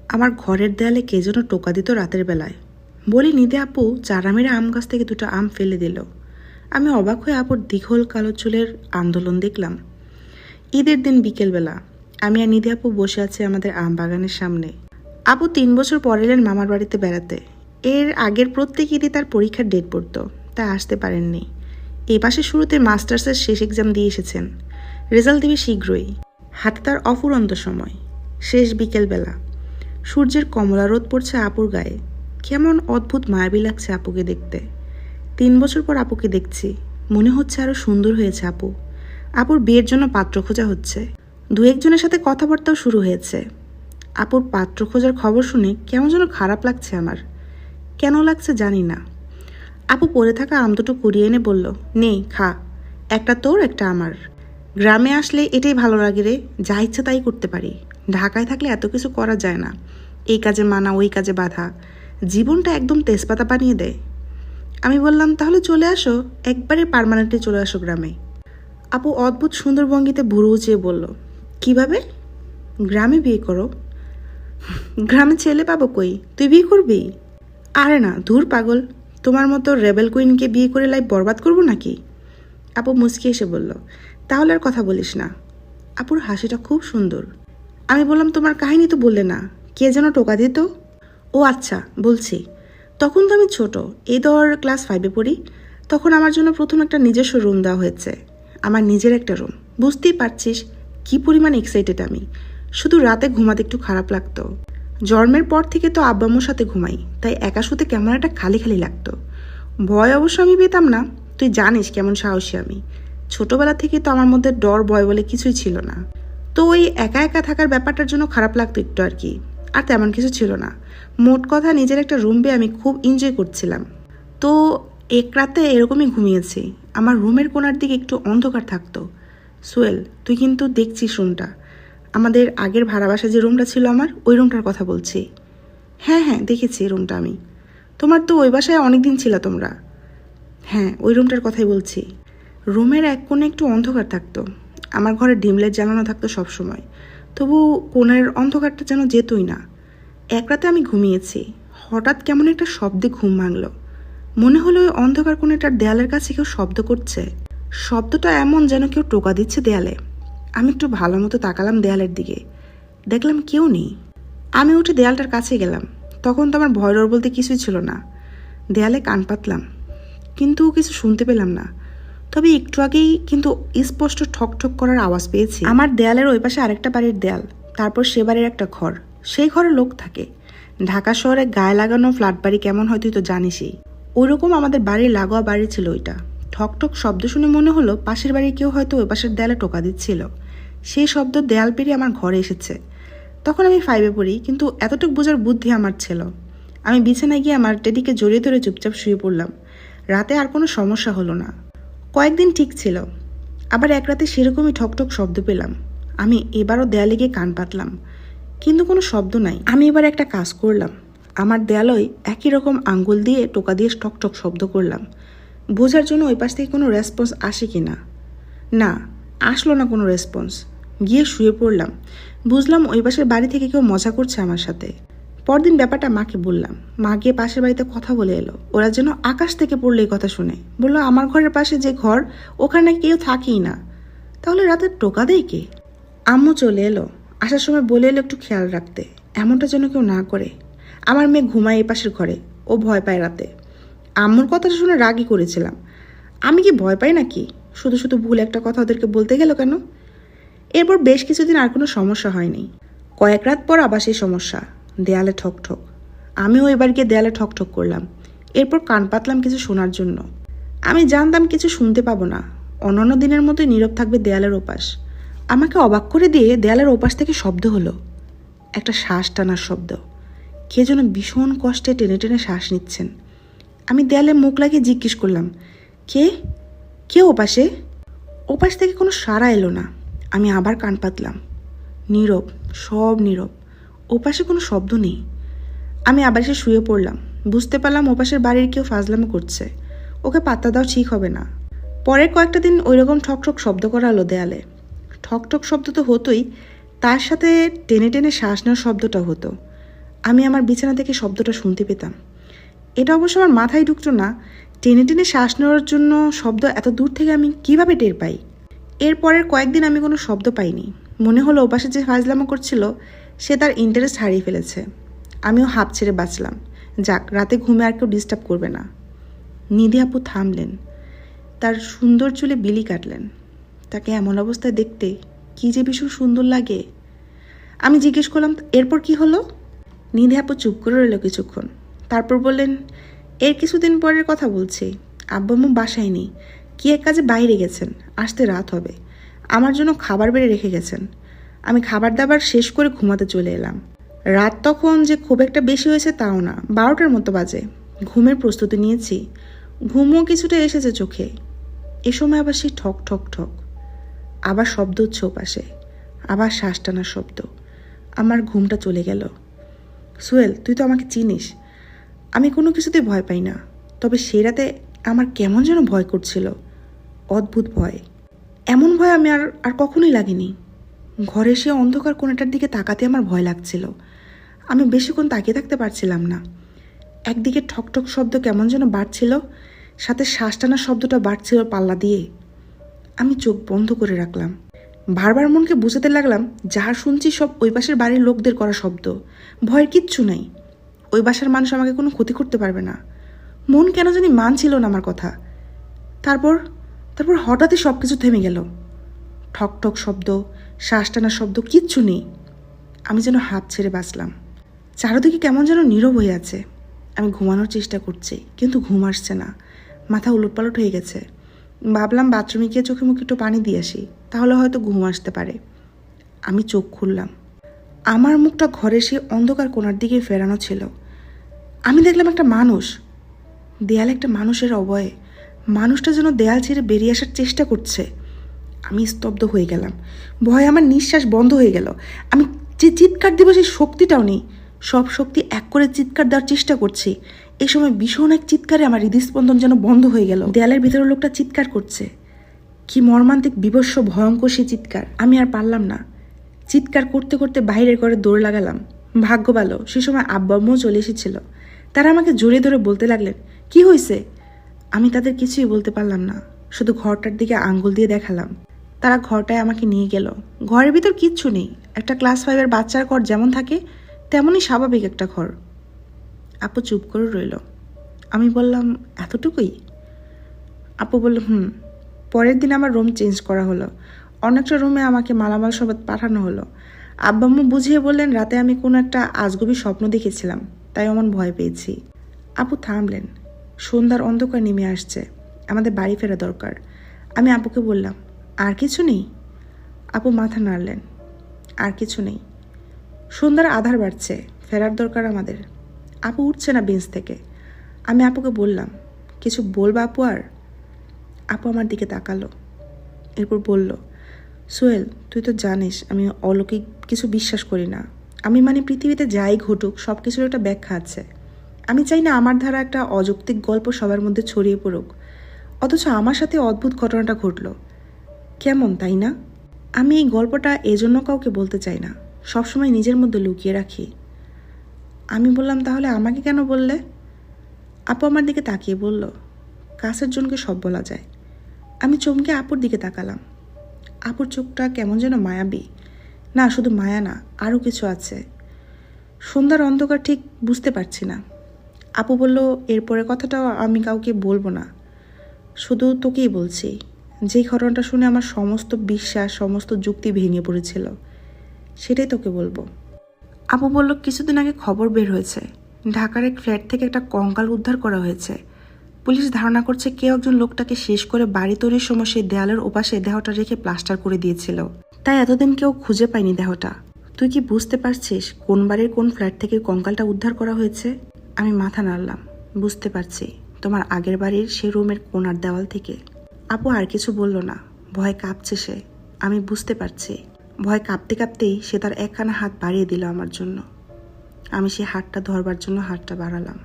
আমার ঘরের দেয়ালে কে যেন টোকা দিত রাতের বেলায়। বলি নিদে আপু চারা মেরে আম গাছ থেকে দুটো আম ফেলে দিল। আমি অবাক হয়ে আপুর দীঘল কালো চুলের আন্দোলন দেখলাম। ঈদের দিন বিকেলবেলা আমি আর নিদে আপু বসে আছি আমাদের আম বাগানের সামনে। আপু 3 বছর পর এলেন মামার বাড়িতে বেড়াতে। এর আগের প্রত্যেক ঈদে তার পরীক্ষার ডেট পড়তো, তাই আসতে পারেননি। এই পাশে শুরুতে মাস্টার্সের শেষ এক্সাম দিয়ে এসেছেন, রেজাল্ট দেবে শীঘ্রই। হাতে তার অফুরন্ত সময়। শেষ বিকেলবেলা সূর্যের কমলা রোদ পড়ছে আপুর গায়ে। কেমন অদ্ভুত মায়াবী লাগছে আপুকে দেখতে। 3 বছর পর আপুকে দেখছি, মনে হচ্ছে আরো সুন্দর হয়েছে আপু। আপুর বিয়ের জন্য পাত্র খোঁজা হচ্ছে, 2-1 জনের সাথে কথাবার্তাও শুরু হয়েছে। আপুর পাত্র খোঁজার খবর শুনে কেমন যেন খারাপ লাগছে আমার। কেন লাগছে জানি না। আপু পড়ে থাকা আম দুটো কুড়িয়ে এনে বলল, নেই খা, একটা তোর একটা আমার। গ্রামে আসলে এটাই ভালো লাগে রে, যা ইচ্ছে তাই করতে পারি। ঢাকায় থাকলে এত কিছু করা যায় না, এই কাজে মানা ওই কাজে বাধা, জীবনটা একদম তেজপাতা বানিয়ে দেয়। আমি বললাম তাহলে চলে আসো, একবারে পার্মানেন্টলি চলে আসো গ্রামে। আপু অদ্ভুত সুন্দর ভঙ্গিতে ভুরু উঁচিয়ে বলল, কিভাবে? গ্রামে বিয়ে করো? গ্রামে ছেলে পাবো কই, তুই বিয়ে করবি? আরে না ধুর পাগল, তোমার মতো রেবেল কুইনকে বিয়ে করে লাইফ বরবাদ করবো নাকি? আপু মুচকি এসে বলল, তাহলে আর কথা বলিস না। আপুর হাসিটা খুব সুন্দর। আমি বললাম তোমার কাহিনী তো বললে না, কে যেন টোকা দিত? ও আচ্ছা বলছি। তখন তো আমি ছোট, এই ধর ক্লাস 5-এ পড়ি। তখন আমার জন্য প্রথম একটা নিজস্ব রুম দেওয়া হয়েছে, আমার নিজের একটা রুম। বুঝতেই পারছিস কি পরিমাণ এক্সাইটেড আমি। শুধু রাতে ঘুমাতে একটু খারাপ লাগতো। জন্মের পর থেকে তো আব্বাম্মুর সাথে ঘুমাই, তাই একা শুতে কেমন একটা খালি খালি লাগতো। ভয় অবশ্য আমি পেতাম না, তুই জানিস কেমন সাহসী আমি। ছোটবেলা থেকে তো আমার মধ্যে ডর ভয় বলে কিছুই ছিল না। তো ওই একা একা থাকার ব্যাপারটার জন্য খারাপ লাগতো একটু আর কি, আর তেমন কিছু ছিল না। মোট কথা নিজের একটা রুম পেয়ে আমি খুব এনজয় করছিলাম। তো এক রাতে এরকমই ঘুমিয়েছি, আমার রুমের কোণার দিকে একটু অন্ধকার থাকতো। সোয়েল তুই কিন্তু দেখছিস রুমটা, আমাদের আগের ভাড়া বাসা যে রুমটা ছিল আমার, ওই রুমটার কথা বলছি। হ্যাঁ হ্যাঁ দেখেছি রুমটা আমি। তোমার তো ওই বাসায় অনেকদিন ছিল তোমরা। হ্যাঁ ওই রুমটার কথাই বলছি। রুমের এক কোণে একটু অন্ধকার থাকতো, আমার ঘরে ডিম লাইট জ্বালানো থাকতো সবসময়, তবু কোণের অন্ধকারটা যেন যেতই না। এক রাতে আমি ঘুমিয়েছি, হঠাৎ কেমন একটা শব্দে ঘুম ভাঙলো। মনে হলো ওই অন্ধকার কোণেটার দেয়ালের কাছে কেউ শব্দ করছে। শব্দটা এমন যেন কেউ টোকা দিচ্ছে দেয়ালে। আমি একটু ভালো মতো তাকালাম দেয়ালের দিকে, দেখলাম কেউ নেই। আমি উঠে দেয়ালটার কাছে গেলাম, তখন তো আমার ভয় ডর বলতে কিছুই ছিল না। দেয়ালে কান পাতলাম, কিন্তু কিছু শুনতে পেলাম না। তবে একটু আগেই কিন্তু স্পষ্ট ঠক ঠক করার আওয়াজ পেয়েছি। আমার দেয়ালের ওই পাশে আরেকটা বাড়ির দেয়াল, তারপর সে বাড়ির একটা ঘর, সেই ঘরে লোক থাকে। ঢাকা শহরে গায়ে লাগানো ফ্ল্যাট বাড়ি কেমন হয় তুই তো জানিসই, ওইরকম আমাদের বাড়ির লাগোয়া বাড়ি ছিল ওইটা। ঠক ঠক শব্দ শুনে মনে হলো পাশের বাড়ির কেউ হয়তো ওই পাশের দেয়ালে টোকা দিচ্ছিল। সেই শব্দ দেয়াল পেরিয়ে আমার ঘরে এসেছে। তখন আমি 5-এ পড়ি, কিন্তু এতটুকু বোঝার বুদ্ধি আমার ছিল। আমি বিছানায় গিয়ে আমার টেডিকে জড়িয়ে ধরে চুপচাপ শুয়ে পড়লাম। রাতে আর কোনো সমস্যা হলো না, কয়েকদিন ঠিক ছিল। আবার এক রাতে সেরকমই ঠকঠক শব্দ পেলাম। আমি এবারও দেয়ালে গিয়ে কান পাতলাম, কিন্তু কোনো শব্দ নাই। আমি এবার একটা কাজ করলাম, আমার দেয়ালয় একই রকম আঙ্গুল দিয়ে টোকা দিয়ে ঠকঠক শব্দ করলাম, বোঝার জন্য ওই পাশ থেকে কোনো রেসপন্স আসে কি না। না, আসলো না কোনো রেসপন্স। গিয়ে শুয়ে পড়লাম। বুঝলাম ওই পাশের বাড়ি থেকে কেউ মজা করছে আমার সাথে। পরদিন ব্যাপারটা মাকে বললাম, মা গিয়ে পাশের বাড়িতে কথা বলে এলো। ওরা যেন আকাশ থেকে পড়লো এই কথা শুনে। বললো আমার ঘরের পাশে যে ঘর, ওখানে কেউ থাকেই না। তাহলে রাতে টোকা দেয় কে? আম্মু চলে এলো, আসার সময় বলে এলো একটু খেয়াল রাখতে, এমনটা যেন কেউ না করে। আমার মেয়ে ঘুমায় এই পাশের ঘরে, ও ভয় পায় রাতে। আম্মুর কথাটা শুনে রাগই করেছিলাম। আমি কি ভয় পাই নাকি? শুধু শুধু ভুল একটা কথা ওদেরকে বলতে গেল কেন? এরপর বেশ কিছুদিন আর কোনো সমস্যা হয়নি। কয়েক রাত পর আবার সেই সমস্যা, দেয়ালে ঠকঠক। আমিও এবার গিয়ে দেয়ালে ঠকঠক করলাম। এরপর কান পাতলাম কিছু শোনার জন্য। আমি জানতাম কিছু শুনতে পাবো না, অন্যান্য দিনের মতোই নীরব থাকবে দেয়ালের ওপাশ। আমাকে অবাক করে দিয়ে দেয়ালের ওপাশ থেকে শব্দ হলো, একটা শ্বাস টানার শব্দ। কে যেন ভীষণ কষ্টে টেনে টেনে শ্বাস নিচ্ছেন। আমি দেয়ালে মুখ লাগিয়ে জিজ্ঞেস করলাম, কে কে ওপাশে? ওপাশ থেকে কোনো সাড়া এলো না। আমি আবার কান পাতলাম, নীরব, সব নীরব, ওপাশে কোনো শব্দ নেই। আমি আবার এসে শুয়ে পড়লাম। বুঝতে পারলাম ওপাশের বাড়ির কেউ ফাজলামো করছে, ওকে পাত্তা দাও ঠিক হবে না। পরের কয়েকটা দিন ওই রকম ঠকঠক শব্দ করা হলো দেয়ালে। ঠকঠক শব্দ তো হতোই, তার সাথে টেনে টেনে শ্বাস নেওয়ার শব্দটা হতো। আমি আমার বিছানা থেকে শব্দটা শুনতে পেতাম। এটা অবশ্য আমার মাথায় ঢুকতো না। টেনে টেনে শ্বাস নেওয়ার জন্য শব্দ এত দূর থেকে আমি কিভাবে টের পাই? এরপরের কয়েকদিন আমি কোনো শব্দ পাইনি। মনে হলো ওপাশে যে ফাজলামো করছিল সে তার ইন্টারেস্ট হারিয়ে ফেলেছে। আমিও হাঁপ ছেড়ে বাঁচলাম। যাক, রাতে ঘুমে আর কেউ ডিস্টার্ব করবে না। নিধি আপু থামলেন, তার সুন্দর চুলে বিলি কাটলেন। তাকে এমন অবস্থায় দেখতে কী যে ভীষণ সুন্দর লাগে। আমি জিজ্ঞেস করলাম, এরপর কি হলো? নিধি আপু চুপ করে রইল কিছুক্ষণ, তারপর বললেন, এর কিছুদিন পরের কথা বলছি। আব্বু আম্মু বাসায় নেই, কি এক কাজে বাইরে গেছেন, আসতে রাত হবে। আমার জন্য খাবার বেড়ে রেখে গেছেন। আমি খাবার দাবার শেষ করে ঘুমাতে চলে এলাম। রাত তখন যে খুব একটা বেশি হয়েছে তাও না, 12টার মতো বাজে। ঘুমের প্রস্তুতি নিয়েছি, ঘুমও কিছুটা এসেছে চোখে। এ সময় আবার সেই ঠক ঠক ঠক, আবার শব্দ হচ্ছে ওপাশে, আবার শ্বাস টানার শব্দ। আমার ঘুমটা চলে গেল। সোহেল, তুই তো আমাকে চিনিস, আমি কোনো কিছুতেই ভয় পাই না। তবে সেই রাতে আমার কেমন যেন ভয় করছিল, অদ্ভুত ভয়। এমন ভয় আমি আর কখনোই লাগেনি। ঘরে সে অন্ধকার কোণাটার দিকে তাকাতে আমার ভয় লাগছিল। আমি বেশিক্ষণ তাকিয়ে থাকতে পারছিলাম না। একদিকে ঠকঠক শব্দ কেমন যেন বাড়ছিল, সাথে শ্বাস টানার শব্দটা বাড়ছিল পাল্লা দিয়ে। আমি চোখ বন্ধ করে রাখলাম। বারবার মনকে বুঝাতে লাগলাম, যাহা শুনছি সব ওই পাশের বাড়ির লোকদের করা শব্দ, ভয়ের কিচ্ছু নাই। ওই বাসার মানুষ আমাকে কোনো ক্ষতি করতে পারবে না। মন কেন জানি মানছিল না আমার কথা। তারপর হঠাৎই সব কিছু থেমে গেল। ঠক ঠক শব্দ, শ্বাস টানার শব্দ কিচ্ছু নেই। আমি যেন হাত ছেড়ে বাঁচলাম। চারদিকে কেমন যেন নীরব হয়ে আছে। আমি ঘুমানোর চেষ্টা করছি, কিন্তু ঘুম আসছে না। মাথা উলটপালট হয়ে গেছে। ভাবলাম বাথরুমে গিয়ে চোখে মুখে একটু পানি দিয়ে আসি, তাহলে হয়তো ঘুম আসতে পারে। আমি চোখ খুললাম। আমার মুখটা ঘরে সে অন্ধকার কোণার দিকে ফেরানো ছিল। আমি দেখলাম একটা মানুষ, দেয়ালে একটা মানুষের অবয়ে। মানুষটা যেন দেয়াল ছেড়ে বেরিয়ে আসার চেষ্টা করছে। আমি স্তব্ধ হয়ে গেলাম। ভয়ে আমার নিঃশ্বাস বন্ধ হয়ে গেল। আমি যে চিৎকার দেবো সেই শক্তিটাও নেই। সব শক্তি এক করে চিৎকার দেওয়ার চেষ্টা করছি। এই সময় ভীষণ এক চিৎকারে আমার হৃদস্পন্দন যেন বন্ধ হয়ে গেল। দেয়ালের ভিতরে লোকটা চিৎকার করছে। কি মর্মান্তিক, বিভৎস, ভয়ঙ্কর সে চিৎকার। আমি আর পারলাম না। চিৎকার করতে করতে বাইরের ঘরে দৌড় লাগালাম। ভাগ্য ভালো, সে সময় আব্বা আম্মুও চলে এসেছিল। তারা আমাকে জড়িয়ে ধরে বলতে লাগলেন, কি হয়েছে? আমি তাদের কিছুই বলতে পারলাম না, শুধু ঘরটার দিকে আঙ্গুল দিয়ে দেখালাম। তারা ঘরটায় আমাকে নিয়ে গেল। ঘরের ভিতর কিচ্ছু নেই। একটা ক্লাস 5-এর বাচ্চার ঘর যেমন থাকে তেমনই স্বাভাবিক একটা ঘর। আপু চুপ করে রইল। আমি বললাম, এতটুকুই? আপু বলল, পরের দিন আমার রুম চেঞ্জ করা হলো। অনেকটা রুমে আমাকে মালামাল সব পাঠানো হলো। আব্বাম্মু বুঝিয়ে বললেন, রাতে আমি কোনো একটা আজগুবি স্বপ্ন দেখেছিলাম, তাই অমন ভয় পেয়েছি। আপু থামলেন। সন্ধ্যার অন্ধকার নেমে আসছে, আমাদের বাড়ি ফেরা দরকার। আমি আপুকে বললাম, আর কিছু নেই? আপু মাথা নাড়লেন, আর কিছু নেই। সন্ধ্যার আধার বাড়ছে, ফেরার দরকার আমাদের। আপু উঠছে না বেঞ্চ থেকে। আমি আপুকে বললাম, কিছু বলবা আপু? আর আপু আমার দিকে তাকালো, এরপর বলল, সোহেল, তুই তো জানিস আমি অলৌকিক কিছু বিশ্বাস করি না। আমি পৃথিবীতে যাই ঘটুক সব কিছুর একটা ব্যাখ্যা আছে। আমি চাই না আমার ধারা একটা অযৌক্তিক গল্প সবার মধ্যে ছড়িয়ে পড়ুক, অথচ আমার সাথে অদ্ভুত ঘটনাটা ঘটলো। কেমন, তাই না? আমি এই গল্পটা এজন্য কাউকে বলতে চাই না, সবসময় নিজের মধ্যে লুকিয়ে রাখি। আমি বললাম, তাহলে আমাকে কেন বললে? আপু আমার দিকে তাকিয়ে বলল, কাছের জনকে সব বলা যায়। আমি চমকে আপুর দিকে তাকালাম। আপুর চোখটা কেমন যেন মায়াবী। না, শুধু মায়া না, আরও কিছু আছে। সন্ধ্যার অন্ধকার ঠিক বুঝতে পারছি না। আপু বলল, এরপরের কথাটাও আমি কাউকে বলবো না, শুধু তোকেই বলছি। যেই ঘটনাটা শুনে আমার সমস্ত বিশ্বাস, সমস্ত যুক্তি ভেঙে পড়েছিল, সেটাই তোকে বলবো। আপু বলল, কিছুদিন আগে খবর বের হয়েছে, ঢাকার এক ফ্ল্যাট থেকে একটা কঙ্কাল উদ্ধার করা হয়েছে। পুলিশ ধারণা করছে কেউ একজন লোকটাকে শেষ করে বাড়ি তৈরির সময় সেই দেয়ালের ওপাশে দেহটা রেখে প্লাস্টার করে দিয়েছিল। তাই এতদিন কেউ খুঁজে পায়নি দেহটা। তুই কি বুঝতে পারছিস কোন বাড়ির কোন ফ্ল্যাট থেকে কঙ্কালটা উদ্ধার করা হয়েছে? আমি মাথা নাড়লাম। বুঝতে পারছি, তোমার আগের বাড়ির সেই রুমের কোণার দেওয়াল থেকে। আপু আর কিছু বলল না। ভয় কাঁপছে সে, আমি বুঝতে পারছি। ভয় কাঁপতে কাঁপতেই সে তার একখানা হাত বাড়িয়ে দিল আমার জন্য। আমি সেই হাতটা ধরবার জন্য হাতটা বাড়ালাম।